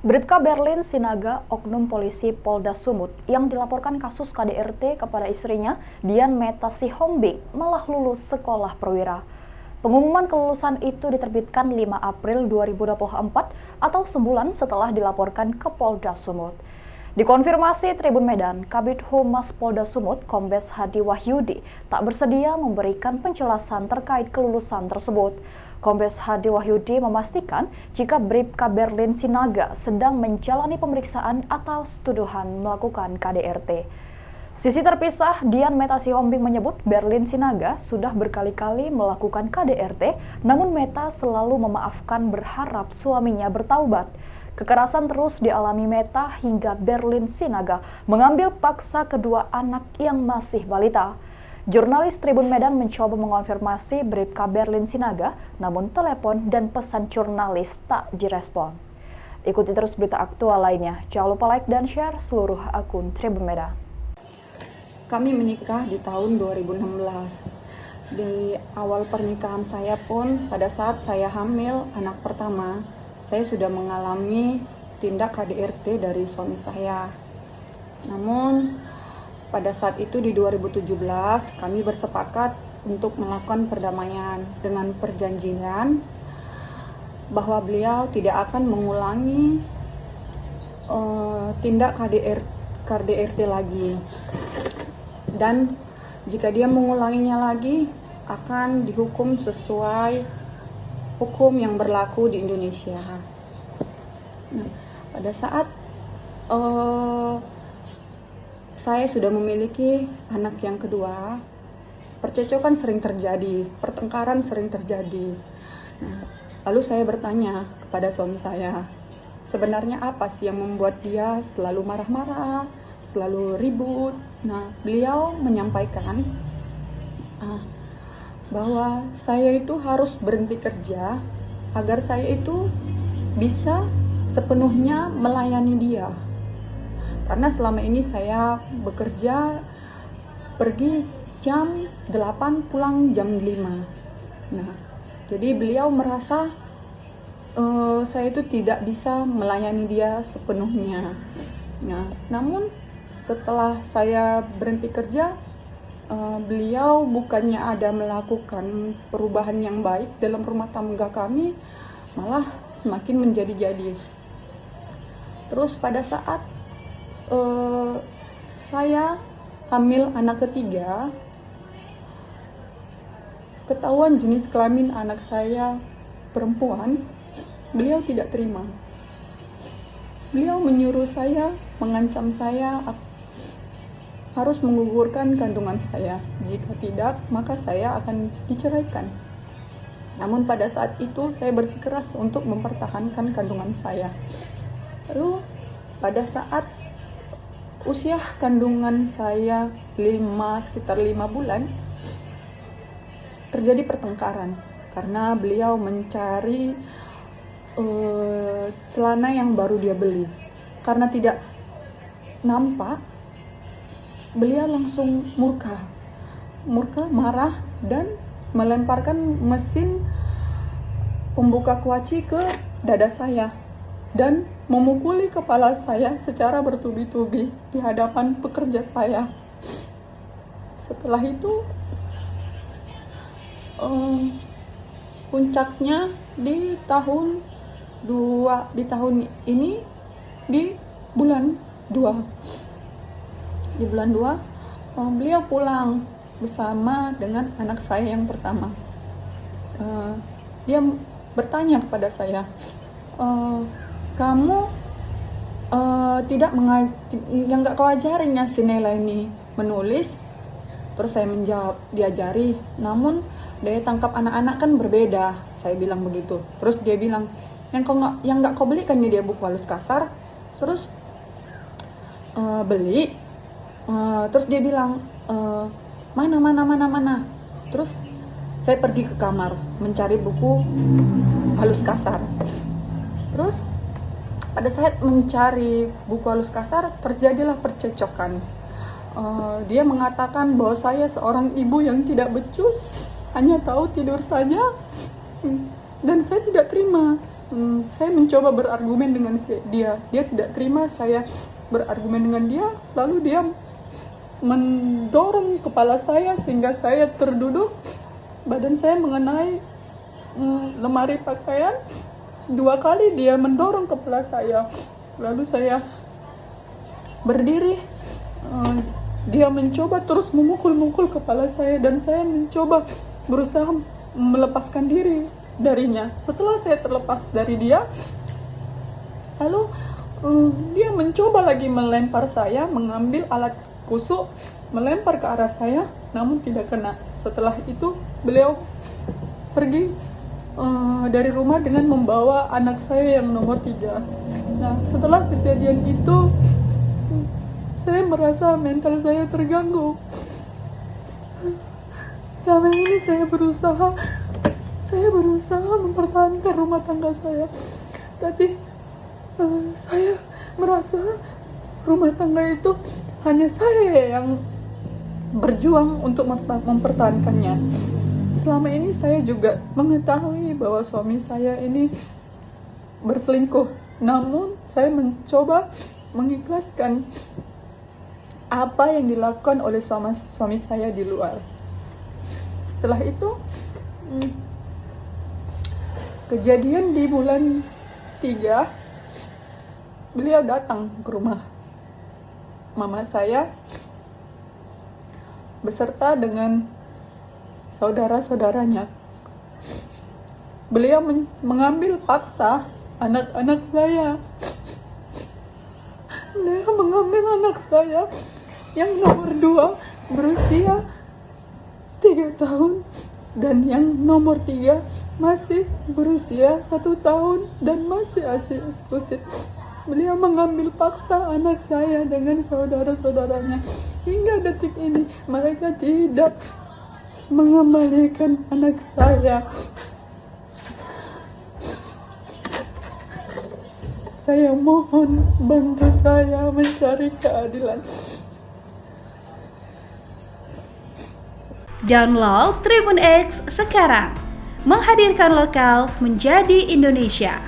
Bribka Berlin Sinaga, oknum polisi Polda Sumut yang dilaporkan kasus KDRT kepada istrinya, Dian Meta Sihombing, malah lulus sekolah perwira. Pengumuman kelulusan itu diterbitkan 5 April 2024 atau sebulan setelah dilaporkan ke Polda Sumut. Dikonfirmasi Tribun Medan, Kabid Humas Polda Sumut, Kombes Hadi Wahyudi, tak bersedia memberikan penjelasan terkait kelulusan tersebut. Kombes Hadi Wahyudi memastikan jika Bribka Berlin Sinaga sedang menjalani pemeriksaan atas tuduhan melakukan KDRT. Sisi terpisah, Dian Meta Sihombing menyebut Berlin Sinaga sudah berkali-kali melakukan KDRT, namun Meta selalu memaafkan berharap suaminya bertaubat. Kekerasan terus dialami Meta hingga Berlin Sinaga mengambil paksa kedua anak yang masih balita. Jurnalis Tribun Medan mencoba mengonfirmasi Bribka Berlin Sinaga, namun telepon dan pesan jurnalis tak direspon. Ikuti terus berita aktual lainnya. Jangan lupa like dan share seluruh akun Tribun Medan. Kami menikah di tahun 2016. Di awal pernikahan saya pun, pada saat saya hamil anak pertama, saya sudah mengalami tindak KDRT dari suami saya. Namun, pada saat itu di 2017, kami bersepakat untuk melakukan perdamaian dengan perjanjian bahwa beliau tidak akan mengulangi tindak KDRT lagi. Dan jika dia mengulanginya lagi, akan dihukum sesuai hukum yang berlaku di Indonesia. Nah, pada saat saya sudah memiliki anak yang kedua, percecokan sering terjadi, pertengkaran sering terjadi. Nah, lalu saya bertanya kepada suami saya, sebenarnya apa sih yang membuat dia selalu marah-marah, selalu ribut? Nah, beliau menyampaikan bahwa saya itu harus berhenti kerja agar saya itu bisa sepenuhnya melayani dia. Karena selama ini saya bekerja, pergi jam 8, pulang jam 5. Nah, jadi beliau merasa saya itu tidak bisa melayani dia sepenuhnya. Nah, namun setelah saya berhenti kerja, beliau bukannya ada melakukan perubahan yang baik dalam rumah tangga kami, malah semakin menjadi-jadi. Terus pada saat saya hamil anak ketiga, ketahuan jenis kelamin anak saya perempuan, beliau tidak terima. Beliau menyuruh saya, mengancam saya harus menggugurkan kandungan saya. Jika tidak, maka saya akan diceraikan. Namun pada saat itu saya bersikeras untuk mempertahankan kandungan saya. Lalu pada saat usia kandungan saya sekitar 5 bulan, terjadi pertengkaran karena beliau mencari celana yang baru dia beli. Karena tidak nampak, beliau langsung murka, marah, dan melemparkan mesin pembuka kuaci ke dada saya dan memukuli kepala saya secara bertubi-tubi di hadapan pekerja saya. Setelah itu, puncaknya di tahun ini, di bulan 2. Di bulan 2, beliau pulang bersama dengan anak saya yang pertama. Dia bertanya kepada saya, kamu yang gak kau ajarin ya si Nela ini menulis? Terus saya menjawab, diajari, namun daya tangkap anak-anak kan berbeda. Saya bilang begitu. Terus dia bilang, yang gak kau beli kan dia buku halus kasar. Terus beli. Terus dia bilang, mana. Terus saya pergi ke kamar mencari buku halus kasar. Terus pada saat mencari buku halus kasar, terjadilah percecokan. Dia mengatakan bahwa saya seorang ibu yang tidak becus, hanya tahu tidur saja, dan saya tidak terima. saya mencoba berargumen dengan dia. Dia tidak terima saya berargumen dengan dia. Lalu dia mendorong kepala saya sehingga saya terduduk. Badan saya mengenai lemari pakaian. 2 kali dia mendorong kepala saya. Lalu saya berdiri. Dia mencoba terus memukul-mukul kepala saya dan saya mencoba berusaha melepaskan diri darinya. Setelah saya terlepas dari dia, lalu dia mencoba lagi melempar saya, mengambil alat kusuk, melempar ke arah saya, namun tidak kena. Setelah itu beliau pergi dari rumah dengan membawa anak saya yang nomor 3. Nah, setelah kejadian itu saya merasa mental saya terganggu. Selama ini saya berusaha mempertahankan rumah tangga saya. Tapi saya merasa rumah tangga itu hanya saya yang berjuang untuk mempertahankannya. Selama ini saya juga mengetahui bahwa suami saya ini berselingkuh. Namun saya mencoba mengikhlaskan apa yang dilakukan oleh suami saya di luar. Setelah itu kejadian di bulan 3, beliau datang ke rumah mama saya beserta dengan saudara-saudaranya. Beliau mengambil paksa anak-anak saya. Beliau mengambil anak saya yang nomor 2 berusia 3 tahun dan yang nomor 3 masih berusia 1 tahun dan masih eksklusif. Beliau mengambil paksa anak saya dengan saudara-saudaranya. Hingga detik ini mereka tidak mengembalikan anak saya. Saya mohon bantu saya mencari keadilan. Download Tribun X sekarang, menghadirkan lokal menjadi Indonesia.